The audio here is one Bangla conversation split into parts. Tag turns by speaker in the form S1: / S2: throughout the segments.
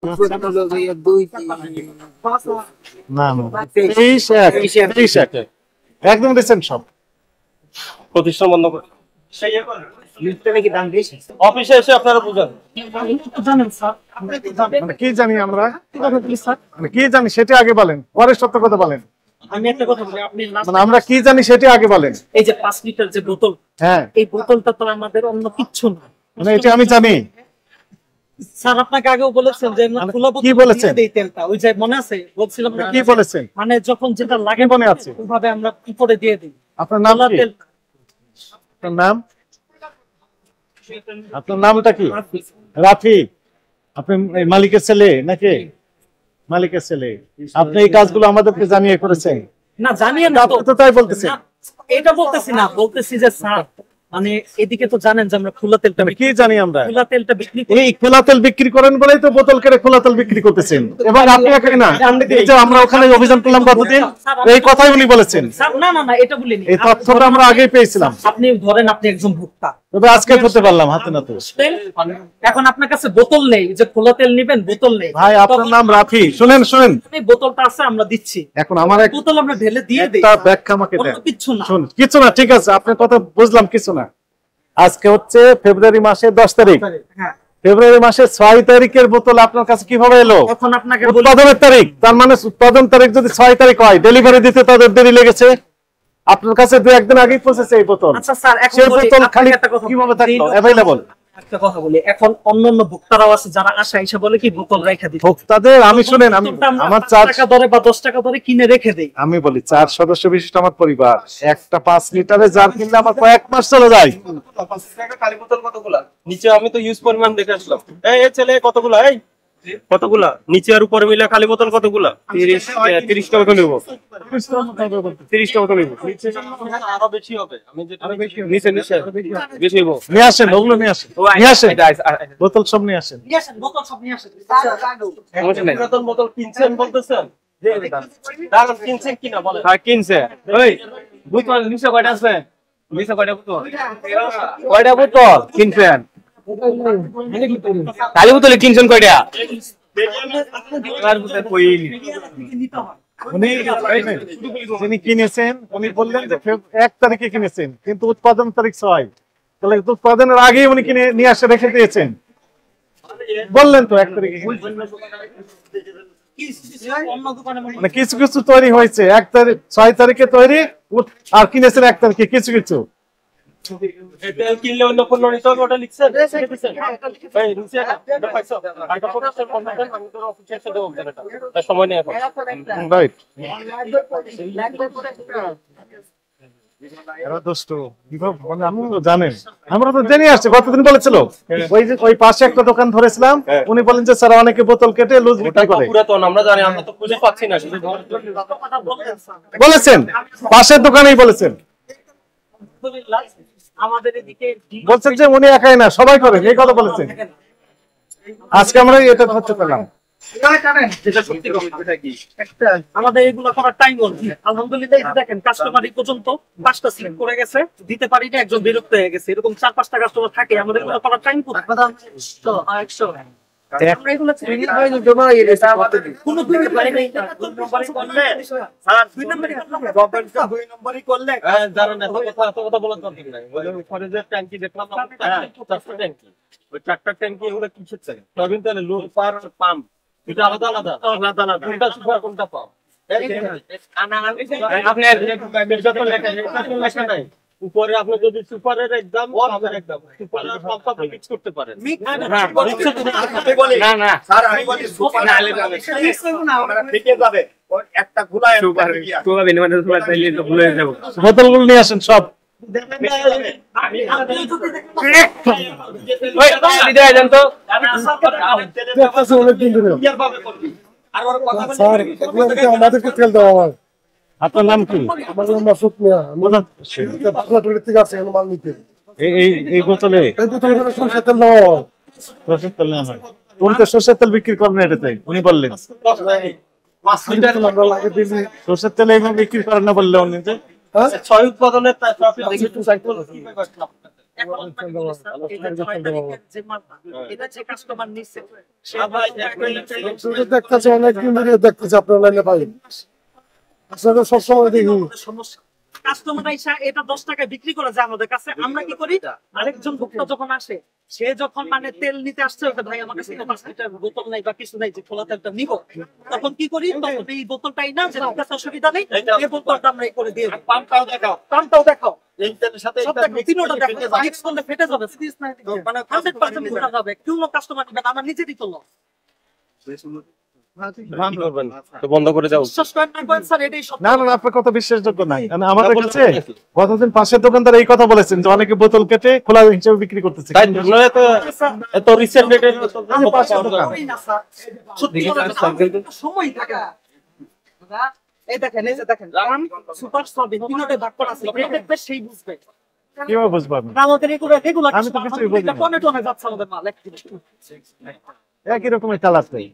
S1: না না 23 একদম রিসেন্ট সব
S2: প্রতিষ্ঠান বন্ধ করে অফিসে এসে আপনারা বুঝান।
S1: কি জানি আমরা, কি জানি সেটা আগে বলেন, পরে সত্য কথা বলেন।
S3: আমি একটা কথা বলি, আপনি
S1: আমরা কি জানি সেটা আগে বলেন।
S3: এই যে 5 লিটার যে বোতল,
S1: হ্যাঁ
S3: এই বোতলটা তো আমাদের অন্য কিচ্ছু না,
S1: মানে এটা আমি জানি।
S3: স্যার আপনাকে আগেও বলেছেন যে খোলা বোতল
S1: কি বলেছেন?
S3: দিয়ে দেই তেলটা, ওই যে মনে আছে বলছিলাম না,
S1: কি বলেছেন?
S3: মানে যখন যেটা লাগে
S1: মনে আছে,
S3: ওইভাবে আমরা উপরে দিয়ে দিই।
S1: আপনার নাম কি? আপনার নাম, আপনার নামটা কি? রাফি। আপনি মালিকের ছেলে নাকি? মালিকের ছেলে। আপনি এই কাজগুলো আমাদেরকে জানিয়ে করেছেন?
S3: না জানিয়ে না,
S1: আপনি তো তাই বলতেছেন।
S3: এটা বলতেছি না, বলতেছি যে স্যার মানে এদিকে তো জানেন যে আমরা খোলা তেলটা
S1: কি জানি আমরা,
S3: খোলা তেলটা বিক্রি করি।
S1: এই খোলা তেল বিক্রি করেন বলেই তো বোতল কেটে খোলা তেল বিক্রি করতেছেন। এবার আপনি একাই না, এই যে আমরা ওখানে অভিযান করলাম কতদিন, এই কথাই উনি বলেছেন।
S3: স্যার না না না, এটা বলিনি,
S1: এই তথ্যটা আমরা আগেই পেয়েছিলাম।
S3: আপনি ধরেন আপনি একজন ভোক্তা,
S1: তবে আজকে করতে পারলাম হাতে নাতে।
S3: এখন আপনার কাছে বোতল নেই, যে খোলা তেল নেবেন, বোতল নেই।
S1: ভাই আপনার নাম রাফি, শুনেন শুনেন,
S3: এই বোতলটা আছে আমরা দিচ্ছি।
S1: এখন আমার এক
S3: বোতল আমরা ঢেলে দিয়ে দেই,
S1: একটা ব্যাখ্যা আমাকে দেন।
S3: কিছু না,
S1: শুন, কিছু না, ঠিক আছে আপনার কথা বুঝলাম, কিছু না। আজকে হচ্ছে ফেব্রুয়ারি মাসের 10 তারিখ,
S3: হ্যাঁ
S1: ফেব্রুয়ারি মাসের 6 তারিখের বোতল আপনার কাছে কিভাবে এলো?
S3: এখন আপনাকে
S1: উৎপাদনের তারিখ, তার মানে উৎপাদন তারিখ যদি 6 তারিখ হয়, ডেলিভারি দিতে তাদের দেরি লেগেছে, আপনার কাছে 2-1 দিন আগেই পৌঁছেছে এই বোতল।
S3: আচ্ছা স্যার, এখন
S1: সেই
S3: বলি,
S1: বোতল খালি
S3: একটা কথা
S1: কিভাবে থাকলো अवेलेबल?
S3: একটা কথা বলি, এখন অন্যান্য ভোক্তারাও আছে যারা আসে এসে বলে কি বোতল রেখে দিতে।
S1: ভোক্তাদের আমি শুনেন, আমি আমার 4
S3: টাকা ধরে বা 10 টাকা ধরে কিনে রেখে দেই।
S1: আমি বলি 4 সদস্য বিশিষ্ট আমার পরিবার, একটা 5 লিটারের জার কিনলে আমার কয়েক মাস চলে যায়।
S2: 5 টাকা খালি বোতল কতগুলা? নিচে আমি তো ইউজ পরিমাণ দেখে আসলাম। এই ছেলে কতগুলা? এই কতগুলা? নিচে আর উপরে মিলে খালি বোতল কতগুলা? 30 টাকা তো নেব। 30 টাকা তো নেব। নিচে আরো বেশি হবে। আমি যেটা নিচে বেশি হইব।
S1: নিয়ে আসেন, ওগুলো নিয়ে আসেন, নিয়ে আসেন, বোতল সব নিয়ে আসেন।
S3: নিয়ে আসেন বোতল, সব নিয়ে আসেন।
S2: পুরাতন বোতল কিনছেন বলতেছেন? দাঁড়ান, কিনছেন কিনা বলেন। হ্যাঁ কিনছে। ওই বোতল নিচে কয়টা আছে? নিচে কয়টা বোতল? কয়টা বোতল কিনছেন? খালি বোতলে কিনছেন কয়টা?
S1: যিনি কিনেছেন উনি বললেন যে 1 তারিখে কিনেছেন, কিন্তু উৎপাদন তারিখ 6, তাহলে উৎপাদনের আগেই উনি কিনে নিয়ে আসে রেখে দিয়েছেন। বললেন তো 1 তারিখে, মানে কিছু কিছু তৈরি হয়েছে 1 তারিখ, 6 তারিখে তৈরি, আর কিনেছেন 1 তারিখে কিছু কিছু।
S2: এটা কিনলে অন্য কোন নিতে হবে, ওটা লিখছেন? এই নিচে এটা পাইছো? এটা প্রোডাকশন কন্ডিশন আমি তো অফিসে এসে দেব এটা। তার সময় নেই এখন।
S1: রাইট। এরা দোস্ত বিভাগ মানে আপনি তো জানেন, আমরা তো জেনে আসছি, কতদিন বলেছিল ওই যে ওই পাশে একটা দোকান ধরেছিলাম, উনি বলেন যে স্যার অনেকে বোতল কেটে লুজ বিক্রি করে।
S2: পুরাতন আমরা জানি, আমরা তো খুঁজে পাচ্ছি না, শুধু
S1: বলেছেন পাশের দোকানেই বলেছেন,
S3: আমাদের এদিকে
S1: বলছেন যে উনি একাই না সবাই করে, এই কথা বলেছেন। আজকে আমরা এটা ধরতে পেলাম।
S3: আমাদের এগুলো করার টাইম হচ্ছে আলহামদুলিল্লাহ। এই যে দেখেন কাস্টমার এই পর্যন্ত 5টা সিলেক্ট করে গেছে, দিতে পারি না, একজন বিরক্ত হয়ে গেছে, এরকম 4-5টা কাস্টমার থাকে। আমাদের এগুলো করার টাইম কোথায়? আমরা এগুলো কোনো দুই নম্বরই নেই। স্যার 2 নম্বরই করলে
S2: জানেন না, কথা বলার দরকার নাই। ওই ফরেজের ট্যাঙ্কি দেখলাম না, 4টা ট্যাঙ্কি, ওই 4টা ট্যাঙ্কি এগুলো কিসের ট্যাঙ্কি? তবে তাহলে লো পার পাম্প এটা আলাদা আলাদা আলাদা আলাদা, কোনটা সুপার কোনটা পাম্প? উপরে আপনি যদি সুপারের একদম পাম্পের একদম সুপারের পাম্প আপনি মিক্স করতে পারেন। না না স্যার আমি বলি সুপার না আলাদা আমরা থেকে যাবে একটা গুলায় সুপার সুপার মানে সুপার চাইলে তো ভুলে যাব।
S1: বোতলগুলো নিয়ে আসেন সব।
S2: আমি ওই দিদা জান তো
S1: দেখতেছি অনেক দিন ধরে।
S2: আর ওর কথা বলি
S1: স্যার আমাদেরকে তেল দাও। আমার আপনার নাম কি?
S4: আমার নাম মাসুদ মিয়া। আমরা বাংলাদেশ থেকে আসছি মাল নিতে।
S1: এই বোতলে
S4: এই বোতলে সরষের তেল দাও।
S1: সরষের তেল না হয়, উনি তো সরষের তেল বিক্রি করেন না, এটাতে উনি বললেন
S2: 5 লিটার
S4: আমরা লাগে দিছি।
S1: সরষের তেল এইভাবে বিক্রি করেন না বললে উনি যে
S2: 6 উৎপাদনের প্রফিট দেখি একটু সাইড করুন।
S3: এখন আপনাকে বলি স্যার, এই যে 6 তারিখের যে মালটা, এটা যে কাস্টমার নিচ্ছে সে
S4: দেখতেছে অনেকদিন ধরে দেখতেছে আপনার লাইনে পাই আসলে সবসময় দেখি
S3: সমস্যা। কাস্টমার আইসা এটা 10 টাকায় বিক্রি করে যায় আমাদের কাছে, আমরা কি করি, আরেকজন ভোক্তা যখন আসে, সে যখন মানে তেল নিতে আসছে, ওকে ভাই আমার কাছে তো 5 লিটার বোতল নাই বা কিছু নাই যে খোলা তেলটা নিব, তখন কি করি, তখন এই বোতলটাই না, যে আপনার কাছে অসুবিধা নেই, এই বোতলটা আমরা করে দিয়ে দিই। পাম্পটাও দেখাও এই তেলের সাথে এটা তিনটা দেখাও, মিক্স করলে ফেটে যাবে, সিরিয়াস না, মানে 100% ফেটে যাবে, কোন কাস্টমার নিবে না, আমরা নিজেরই তো লস।
S2: কি করবেন? তো বন্ধ করে দাও।
S3: বিশ্বাস করেন না করেন স্যার, এটাই সত্য।
S1: না না না, আপনার কথা বিশ্বাসযোগ্য নাই। কারণ আমাদের কাছে গতদিন পাশের দোকানদার এই কথা বলেছেন যে অনেকে বোতল কেটে খোলা হিসেবে বিক্রি করতেছে।
S2: তাই নয় তো, এত রিসেন্ট রেটের
S3: আমি পাশে করি না স্যার, সত্যি কথা বলতে সময় থাকে না। এই দেখেন, এই যে দেখেন, রান সুপার সবই তিনটে ভাগ করা আছে, যে দেখবে সেই বুঝবে।
S1: কিভাবে বুঝবেন?
S3: আমাদের এগুলো রেগুলার,
S1: আমি তো কিছুই বুঝি না।
S3: টনে টনে যাচ্ছে আমাদের মাল
S1: একই রকমের কালার চাই।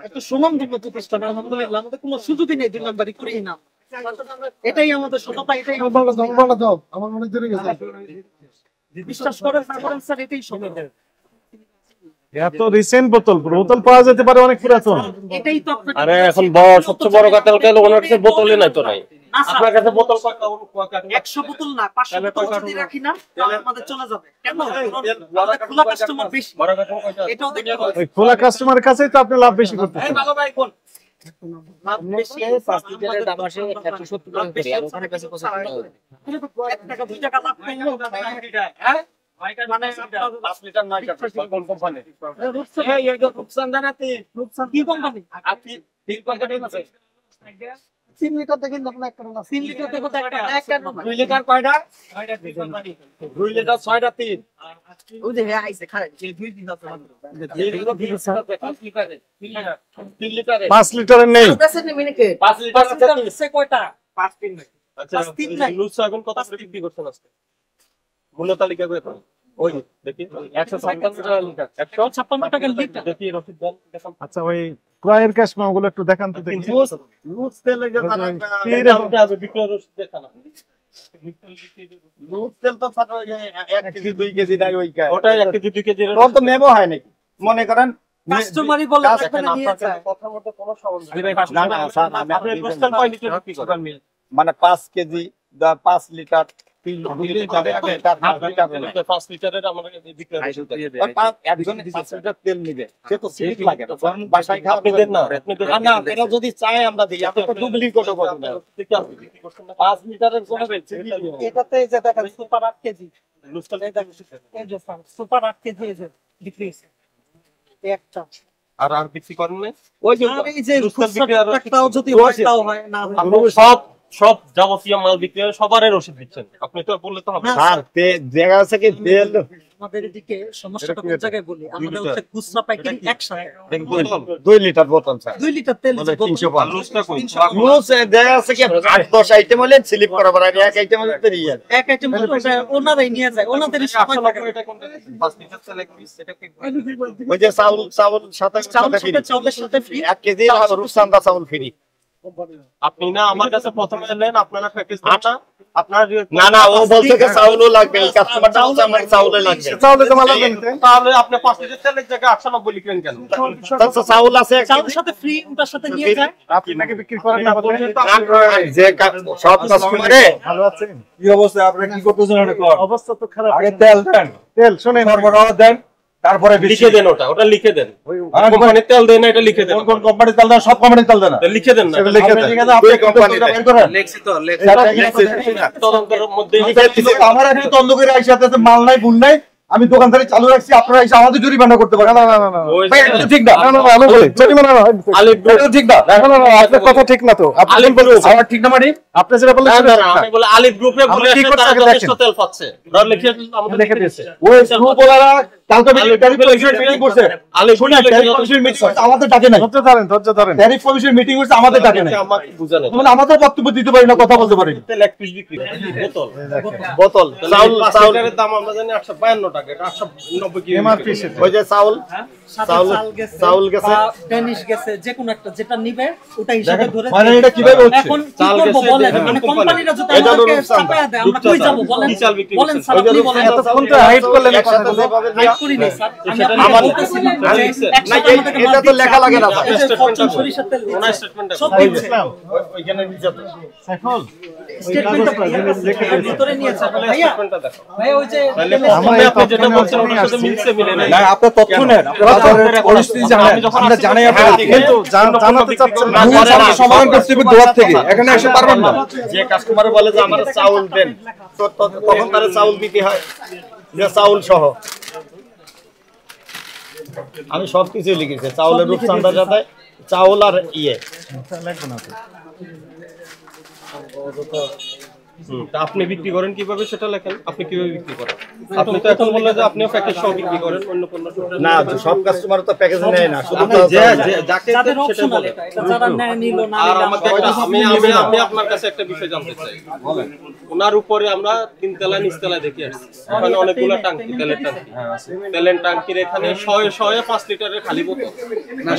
S3: একটা সুনামধন্য প্রতিষ্ঠান, আলহামদুলিল্লাহ আমাদের কোনো সুযোগই নেই 2 নাম্বারই করি না, এটাই আমাদের সততা, এটাই
S4: আমার মনে ধরে গেছে
S3: বিশ্বাস করেন না করেন স্যার, এটাই সত্য।
S1: এত রিসেন্ট বোতল পাওয়া যেতে পারে অনেক পুরাতন।
S3: এটাই তো আপনার,
S2: আরে এখন সবচেয়ে বড় কথা হলো ওনার কাছে বোতলই নাই তো নাই। আপনার কাছে বোতল কয়টা?
S3: 100 বোতল না, 500 বোতল যদি রাখি না, তাহলে আমাদের চলে যাবে। কেন? আমাদের খোলা কাস্টমার বেশি, এটাও দেখতে হবে।
S1: ওই খোলা কাস্টমারের কাছেই তো আপনি লাভ বেশি করতেছেন।
S3: ভালো ভাই কোন লাভ বেশি, 5 লিটারের দাম আসে 170 টাকা করে, আর ওখানে কাছে 75 টাকা, 1 টাকা 2 টাকা লাভ করলেও হ্যাঁ মানে 5 লিটার নয় টাকা কোন কোম্পানি? এই রূপসান জানাতে, রূপসান কি কোম্পানি? আপনি তিন কোম্পানি আছে, 3 লিটার থেকে আপনার একটা না, 3 লিটার থেকে একটা 2 লিটার কয়টা? 6টা কোম্পানি, 2 লিটার 6টা 3, ওই যে হ্যাঁ আইছে খারাপ, যে 2 দিন আছে মাত্র, 3 লিটারে
S1: 5 লিটারের নেই।
S3: 5 লিটার আছে কয়টা? 5 3 নাই।
S2: আচ্ছা, লুচা এখন কত করে বিক্রি করছেন আজকে? মূল্য তালিকা করে দাও। ওই দেখি 156 টাকা লিটার,
S3: 156 টাকা লিটার।
S2: দেখি রসিদ দেন, দেখান।
S1: আচ্ছা, ওই ক্রয়ের ক্যাশ মাগুলো একটু দেখান তো দেখি।
S2: লুচ তেলে যে
S1: কি
S2: আছে বিক্রয় রসিদ দেখান।
S5: লুচ তেল তো 1 কেজি 2 কেজি নাই ওই কায়,
S2: ওটা 1 কেজি 2 কেজি
S5: তখন তো নেবো হয় নাকি? মনে করেন
S3: কাস্টমারই বলে এখানে নিয়ে যায়,
S2: কথার মধ্যে কোনো সমস্যা নেই।
S5: না না স্যার, আমি
S2: আপনি প্রস্তাব কয় লিটার বিক্রি করেন?
S5: মানে 5 কেজি 5 লিটার 3 লিটার
S2: 5 লিটারের আমাদের বিক্রয় রসিদ দেন।
S5: একজন 5 লিটার তেল নিবে, সে তো সিট লাগে না, বাসায় খাওয়া
S2: আপনি দেন না, আপনি দেন
S5: না, এটা যদি চাই আমরা দিই, আপনি তো ডুপ্লিকেট করবেন না।
S2: দেখি আপনি বিক্রি করছেন না।
S5: 5 লিটারের কোন
S3: এটাতে যে দেখেন সুপার 8 কেজি,
S2: লুচ তেল
S3: এই দেখেন এই যে সুপার 8 কেজি এই যে বিক্রি হইছে একটা,
S2: আর বিক্রি করেন না?
S3: ওই যে এই যে
S2: লুচ তেল বিক্রি আর
S3: একটাও যদি হয় তাও হয় না হয়।
S2: আপনি সব যাবতীয় মাল বিক্রি হয় সবারই রসিদ দিচ্ছেন, আপনি তো বললে তো হবে না।
S5: স্যার জায়গা আছে কি তেল
S3: আমাদের এদিকে সমস্যাটা কোন জায়গায় বলি, আমাদের হচ্ছে খুচরা পাইকারি একসাথে
S5: 2 লিটার বোতল স্যার,
S3: 2 লিটার তেল যে বোতল,
S5: 305
S2: লুচটা কই?
S5: লুচ জায়গা আছে কি 8-10 আইটেম হলে স্লিপ করা পারে, এক আইটেম হলে তো রিয়াল।
S3: এক আইটেম হলো ওটা ওনারাই নিয়ে যায়, ওনাদেরই সময় থাকে।
S2: এটা কোনটা? 5 লিটার তেল এক পিস, এটা কি?
S5: ওই যে চাউল সাথে
S3: চাউলের সাথে চাউলের সাথে ফ্রি,
S5: 1 কেজি রূপসান্দা চাউল ফ্রি।
S2: আপনি না আমার কাছে প্রথমে এলেন, আপনারা প্যাকেজ দেন না, আপনার
S5: না না, ও বলছে যে চাউলও লাগবে, এই কাস্টমারটা বলছে আমার চাউলও লাগবে।
S1: তাহলে তো মালা দেন।
S2: তাহলে আপনি 5 লিটার তেলের জায়গায় 890 লিখলেন কেন?
S5: আচ্ছা, চাউল আছে 1
S3: চাউলের
S5: কেজি।
S3: সাথে ফ্রি, ওটার সাথে নিয়ে যায়।
S1: আপনি নাকি বিক্রি করেন না বলেন?
S5: যে সব কাস্টমারে
S1: ভালো আছেন?
S6: কি অবস্থা? আপনি কি করতেছেন?
S1: অবস্থা তো খারাপ।
S6: আগে তেল দেন,
S1: তেল শুনেন,
S6: সরবরাহ দেন, তারপরে
S2: লিখে দেন, ওটা লিখে দেন। কোম্পানির তেল দেন না, এটা লিখে দেন।
S6: কোন কোম্পানি তেল দেন? সব কোম্পানি তেল দেন না।
S2: তা লিখে দেন না।
S1: সেটা লিখে দেন।
S5: দুই কোম্পানিতে।
S2: তদন্তের মধ্যে
S6: আমার এখানে তন্দ করে আইসা আছে, মাল নাই গুণ নাই, আমি দোকানদারি চালু রাখছি, আপনারা এসে আমাদের জরিমানা করতে পারেন।
S1: না না না না,
S2: ওই
S6: ভাই, এটা তো ঠিক না।
S1: না না না, আমি বলি জরিমানা না হয়।
S2: আলিফ গ্রুপ,
S6: এটা তো ঠিক না।
S1: না না না, আপনার কথা ঠিক না তো। আপনি
S2: আলিফ
S1: ভুল বলছেন।
S6: আমার ঠিক না মানে?
S1: আপনি যেটা বললেন সেটা ঠিক না।
S2: আমি বলে আলিফ গ্রুপে বলে
S1: আমরা কি
S2: আসলে
S1: করছি
S2: তারা
S1: আগে
S2: যথেষ্ট
S1: দেখেন।
S2: তেল পাচ্ছে। ওরা লিখে আমাদের
S1: লিখে দিয়েছে।
S6: ওই গ্রুপওয়ালারা কালকে
S2: আলিফ
S6: ট্যারিফ
S2: গ্রুপে
S6: কমিশন মিটিং করছে।
S2: আলিফ
S6: শুনে ট্যারিফ কমিশন মিটিং করছে, আমাদের ডাকে নাই।
S1: ধৈর্য ধরেন, ধৈর্য ধরেন।
S6: ট্যারিফ কমিশন মিটিং করছে, আমাদের ডাকে নাই।
S2: আমাকে বুঝালেন
S6: মানে আমাদের বক্তব্য দিতে পারি না, কথা বলতে পারি না।
S2: তেল এক পিস বিক্রি বোতল
S5: বোতল চাউল চাউল
S2: লিটারের দাম আমরা জানি 852 টাকা। টাকা, এটা 890 কি
S1: এমআরপি সেটা।
S5: ওই যে চাউল চাউল গেছে
S3: ড্যানিশ গেছে, যে কোনো একটা যেটা নিবে ওটা হিসাবে ধরে
S6: মানে এটা কিভাবে হচ্ছে?
S3: এখন কি
S2: চাল
S3: করব
S2: গেছে,
S3: বলেন,
S2: হ্যাঁ,
S3: মানে কোম্পানিটা যদি
S5: এটা
S3: আমাদেরকে
S5: রূপচাঁদা।
S3: চাপায়া দেয় আমরা কই যাব বলেন?
S2: কি চাল বিক্রি
S3: বলেন
S2: করছেন?
S3: স্যার, আপনি বলেন।
S1: এতক্ষণ তো হাইড করলেন এই
S5: একসাথে
S1: কথাগুলো।
S5: যেভাবে
S3: হাইড
S5: দেয়া-
S3: করি নাই স্যার, আমি
S2: সেটা
S3: আপনাকে
S5: আমার-
S3: বলতেছিলাম
S2: আমার
S3: যে
S2: লিখছে।
S3: একসাথে
S5: না,
S3: আমাদেরকে
S5: এটা
S3: মাল
S5: তো
S3: দিচ্ছে।
S5: লেখা লাগে না
S3: এই যে ফরচুন সরিষার তেল দিচ্ছে।
S2: ওনার স্টেটমেন্টটা
S3: সব
S1: ওই
S3: দিচ্ছে।
S1: ইসলাম
S5: ওইখানে নিচে তো।
S1: সাইফুল
S3: স্টেটমেন্টটা ভিতরে নিয়েছে ভাইয়া।
S2: স্টেটমেন্টটা দেখো।
S3: ভাইয়া ওই যে
S2: তাহলে
S1: আমরা
S2: প্রথমে
S1: এই
S2: আপনি যেটা
S1: তথ্য
S2: বলছেন
S1: নিয়ে
S2: ওটার সাথে
S1: আসছি।
S2: মিলছে মিলে নাই।
S6: না আপনার তথ্য নেন, বাজারের পরিস্থিতি জানেন, আমরা জানাই আপনারা
S1: কিন্তু জানাতে চাচ্ছেন না।
S5: না, করে না।
S6: সমাধান করতে হবে দোয়ার থেকে, এখানে এসে পারবেন না।
S5: যে কাস্টমার বলে যে আমার চাউল দেন, তো তখন তার চাউল দিতে হয়, যে চাউল সহ। আমি সবকিছু লিখেছি, চাউলের রূপচাঁদার সাথে চাউল আর ইয়ে।
S2: তা আপনি বিক্রি করেন কিভাবে সেটা লেখেন, আপনি কিভাবে বিক্রি করেন? আপনি তো এখন বললেন যে আপনিও প্যাকেজ সহ বিক্রি করেন অন্য পণ্য।
S5: না, সব কাস্টমার তো প্যাকেজে নেয় না, শুধু
S2: আপনি
S5: তো
S2: যাকে
S3: যাদের
S2: সেটা
S3: অপশনাল
S2: বলেন।
S3: এটা, এটা যারা নেয় নিল না
S2: আর
S3: নিল
S2: আমাকে
S3: আমরা
S2: আমি আপনার কাছে একটা বিষয় জানতে চাই। ওনার উপরে আমরা 3 তলা নিচ তলায় দেখে আসছি, ওখানে অনেকগুলো টাঙ্কি, তেলের টাঙ্কি। তেলের টাঙ্কির এখানে 100 5 লিটারের খালি বোতল না,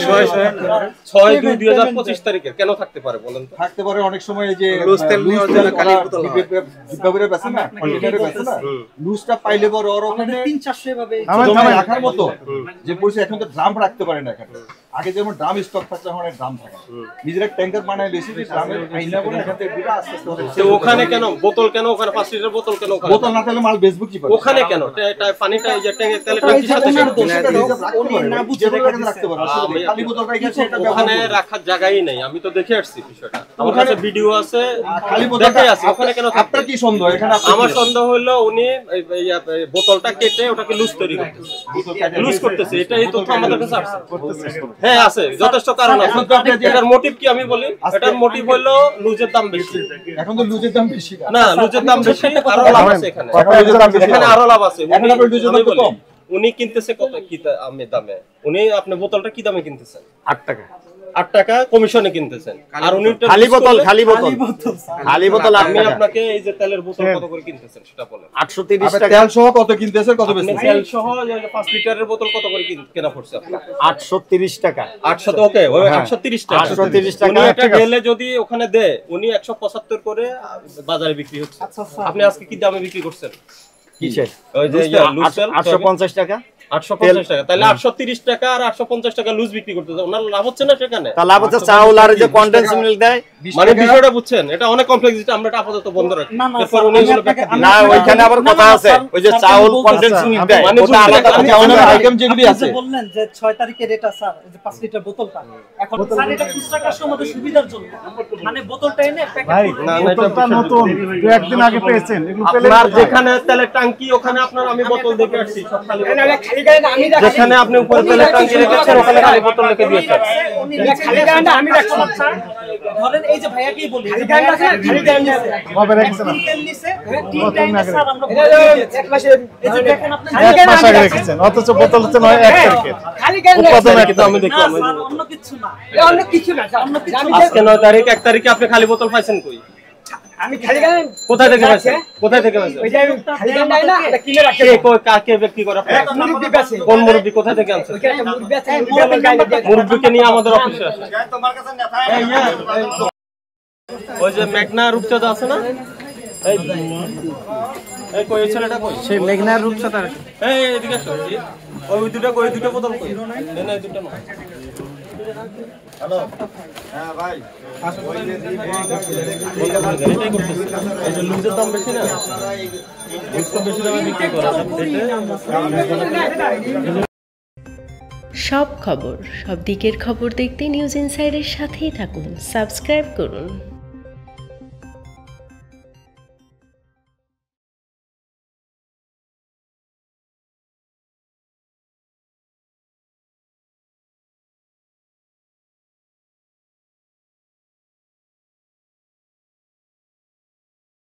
S2: 6/2/2025 তারিখে কেন থাকতে পারে বলেন তো?
S6: থাকতে পারে অনেক সময় এই যে লুজ তেল নিয়ে যে কালি বোতল বিভাগের বেছে না, কন্টেনারে বেছে না, লুজটা পাইলে পরে ওর ওখানে
S3: 300-400 এভাবে
S6: জমা রাখার মতো যে পরিস্থিতি, এখন তো ড্রাম রাখতে পারে না এখানে। আগে যেমন ড্রাম স্টক থাকতো, এখন ড্রাম থাকে না। নিজের ট্যাঙ্কার বানায় বেশি ড্রামের আইনা করে এখান থেকে দুটো আস্তে আস্তে হচ্ছে।
S2: তো ওখানে কেন বোতল, কেন ওখানে 5 লিটার বোতল কেন ওখানে?
S6: বোতল না থাকলে মাল বেচবো কি করে?
S2: ওখানে কেন এটা পানিটা এই যে ট্যাঙ্কে তেলের টাঙ্কির সাথে
S3: ওনার দোষ।
S6: সেটা রিজার্ভ রাখতে
S3: উনি
S6: পারে,
S3: না বুঝে
S6: যেগুলো
S3: রেখে
S6: এখানে রাখতে পারে।
S2: আমি-
S6: খালি বোতলটা এখানে সেটা
S2: ওখানে
S6: ব্যবহার করবে।
S2: রাখার জায়গাই নেই, আমি তো দেখে আসছি বিষয়টা, আমার কাছে ভিডিও আছে,
S6: খালি
S2: দেখে
S6: বোতলটা
S2: আসছি ওখানে কেন থাকবে?
S6: আপনার কি সন্দেহ এখানে? আপনার
S2: আমার
S6: কি?
S2: সন্দেহ হলো উনি এই বোতলটা কেটে ওটাকে লুজ তৈরি করতেছে, লুজ করতেছে, এটা এই তথ্য আমাদের কাছে আছে। হ্যাঁ আছে, যথেষ্ট কারণ আছে। এটার মোটিভ কি আমি বলি, এটার মোটিভ হলো লুজের দাম বেশি।
S6: এখন তো লুজের দাম বেশি না।
S2: না, লুজের দাম বেশি, আরো লাভ আছে এখানে,
S6: এখন লুজের দাম বেশি।
S2: এখানে আরো লাভ আছে।
S6: এখন আপনার লুজের দাম
S2: আমি
S6: তো
S2: বলি,
S6: কম।
S2: উনি কিনতেছে কত কি দামে, উনি আপনি বোতলটা কি দামে কিনতেছেন?
S5: 8 টাকা
S2: 8 টাকা কমিশনে কিনতেছেন, আর উনি ওটা
S5: খালি
S2: lose
S5: বোতল,
S2: করলে-
S5: খালি বোতল, খালি বোতল 8
S2: আমি
S5: টাকা,
S2: আপনাকে এই যে তেলের বোতল কত করে কিনতেছেন সেটা বলেন।
S5: 830
S6: আপনার
S5: টাকা,
S6: তেল সহ কত কিনতেছেন, কত
S2: আপনি
S6: বেচছেন?
S2: তেল সহ 5 লিটারের বোতল কত করে কেনা পড়ছে আপনার?
S5: 830 টাকা।
S2: 800 ওকে, ওই 830 টাকা।
S5: 830 টাকা।
S2: উনি এটা ঢেলে যদি ওখানে দেয়, উনি 175 করে বাজারে বিক্রি হচ্ছে। আপনি আজকে কি দামে বিক্রি করছেন?
S5: কিসের?
S2: ওই যে
S5: 850 টাকা।
S2: 850 টাকা, তাহলে 830 টাকা আর 850 টাকা লুজ বিক্রি করতেছে, ওনার লাভ হচ্ছে না সেখানে?
S5: তা লাভ হচ্ছে চাউল আর এই যে কন্ডেন্স মিল্ক দেয়।
S2: মানে বিষয়টা বুঝছেন, এটা অনেক কমপ্লেক্সিটি, আমরা এটা আপাতত বন্ধ রাখি।
S3: না, না,
S2: এরপর
S3: স্যার,
S2: উনি
S3: আমি
S2: এগুলো
S3: আপনাকে-
S2: ব্যাখ্যা
S3: আমি
S2: দিবেন।
S5: না,
S3: আপনাকে-
S5: ওইখানে আবার
S3: না,
S5: কথা
S3: না,
S5: আছে,
S3: স্যার,
S5: ওই যে
S3: স্যার,
S5: চাউল
S3: আমি বলতেছি,
S5: কন্ডেন্স মিল্ক দেয়,
S2: মানে
S5: ওটা আলাদা
S3: আমি-
S5: কথা।
S6: অনেক
S3: আমি-
S6: আইটেম যেগুলি
S3: আপনি
S6: আছে।
S3: যে বললেন যে 6 তারিখের এটা স্যার, এই যে 5 লিটার বোতলটা এখন স্যার এটা খুচরা কাস্টমারদের সুবিধার জন্য, মানে বোতলটা এনে প্যাকেট
S1: ভাই
S3: করে
S2: না,
S1: বোতলটা নতুন, 2-1 দিন আগে পেয়েছেন, এগুলো পেলে
S2: আপনার যেখানে তেলের টাঙ্কি, ওখানে আপনার আমি বোতল দেখে আসছি সব খালি বোতল। যেখানে আপনি উপরে তেলের টাঙ্কি রেখেছেন ওখানে খালি বোতল রেখে দিয়েছেন।
S3: ধরেন এই যে ভাইয়াকেই বলি, এই যে ভাইয়া খালি তেল নিছে,
S1: কবে রেখেছেন আপনি?
S3: তেল নিছে, তিন
S1: কত দিন
S3: টাইমে
S1: আগে?
S3: স্যার আমরা ভরে দিয়েছি। এই যে দেখেন আপনি
S1: 1 মাস আগে রেখেছেন, অথচ বোতল হচ্ছে 1 তারিখের উৎপাদন 1
S2: কিন্তু আমি
S3: না
S2: দেখলাম
S3: স্যার, অন্য কিছু না,
S7: অন্য কিছু না স্যার।
S3: অন্য কিছু
S2: আজকে 9 তারিখ, 1 তারিখে আপনি খালি বোতল পাইছেন কই?
S7: আমি খালি গান
S2: কোথায় থেকে পাইছেন? কোথায় থেকে পাইছেন?
S7: ওই যে খালি গান দেয় না, এটা কিনে রাখছে।
S2: কে কাকে বিক্রি করে আপনার?
S7: মুরব্বি বেচে।
S2: কোন মুরব্বি, কোথা থেকে আনছেন?
S7: ওইখানে একটা মুরব্বি আছে, মুরব্বি আমার গায়ে দিয়ে দেয়।
S2: মুরব্বিকে নিয়ে আমাদের অফিসে আসেন।
S5: তোমার কাছে নেতা
S2: ওই যে মেঘনা রূপচাঁদা আছে না, এই এই কই, এই ছেলেটা কই?
S3: সেই মেঘনার রূপসাটা
S2: এই এদিকে আসো। ওই দুটো কই, দুটো বোতল কই? এই না, এই দুটো না।
S5: হ্যালো, হ্যাঁ ভাই,
S2: এটাই করতেছে। এই যে লুজের দাম বেশি না, লুজ তো বেশি দামে বিক্রি করে।
S8: সব খবর, সব দিকের খবর দেখতে নিউজ ইনসাইডের সাথেই থাকুন, সাবস্ক্রাইব করুন।